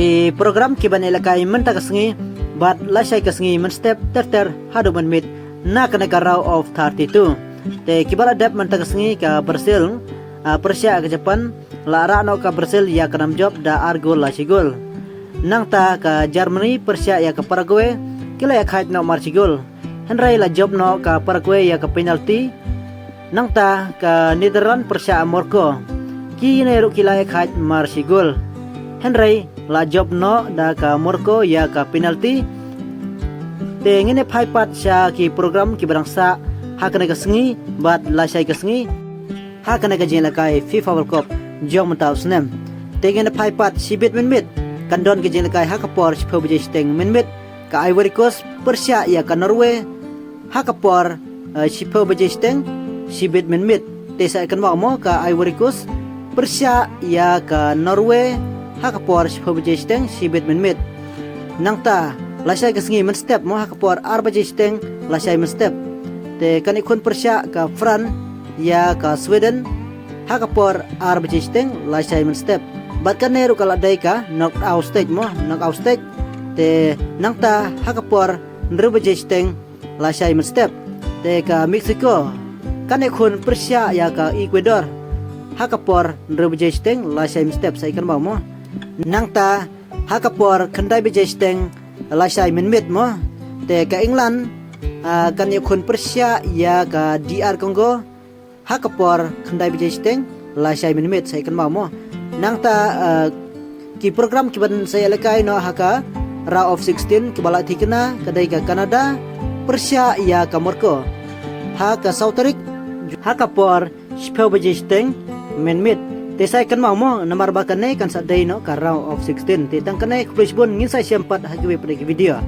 Ki program ki ban ilakai men takasngi bat lasai kasngi men step ter hadu men mit na kana row of 32 te kibala dep men takasngi ka Brazil Persia ke Japan la rano ka Brazil ya kanam job da argol la sigol nang ta ka Germany Persia ya ka Paraguay kila ya khait no marsigol henrai la job no ka Paraguay ya ka penalty nang ta ka Netherlands Persia Morocco ki ne ru kila ya khait marsigol henrai la job no da ka Morocco ya ka penalty te ngene phai pat sha ki program ki barangsa hakane ka sngi bat la sai ka sngi hakane ka jela kai FIFA World Cup jong mataw snem te ngene phai pat sibit min mit kandon ka jela kai hakapor shpo bje steng min mit ka Ivory Coast Persia ya ka Norway hakapor shpo bje steng sibit min mit te sa kan mo ka Ivory Coast Persia ya ka Norway hakapor shpo bje steng sibit min mit nangta lasai ka sngi min step mo hakapor arba bje steng lasai min step te kan ikon Persia ka Fran ya ka Sweden hakapor arba bje steng lasai min step bat kan neru kala dai ka knockout stage mo knockout stage te nangta hakapor nruba bje steng lasai min step te ka Mexico kan ikon Persia ya ka Ecuador hakapor nruba bje steng lasai min step sai kan ba mo nangta hakapor khandai bje steng lasai min mit mo te ka England kan ikon Persia ya ka DR Congo hakapor khandai bje steng lasai min mit sai kan ba mo nangta ki program ki ban saya lekai no haka round of 16 ki bala tikna kadai ka Canada Persia ya ka Morocco haka South Africa hakapor shpo bje steng min mit te sai kan mau mo namar bakane kan sa day no ka round of 16 te tang kanai khulis bon ngin sai sempat hagi pada video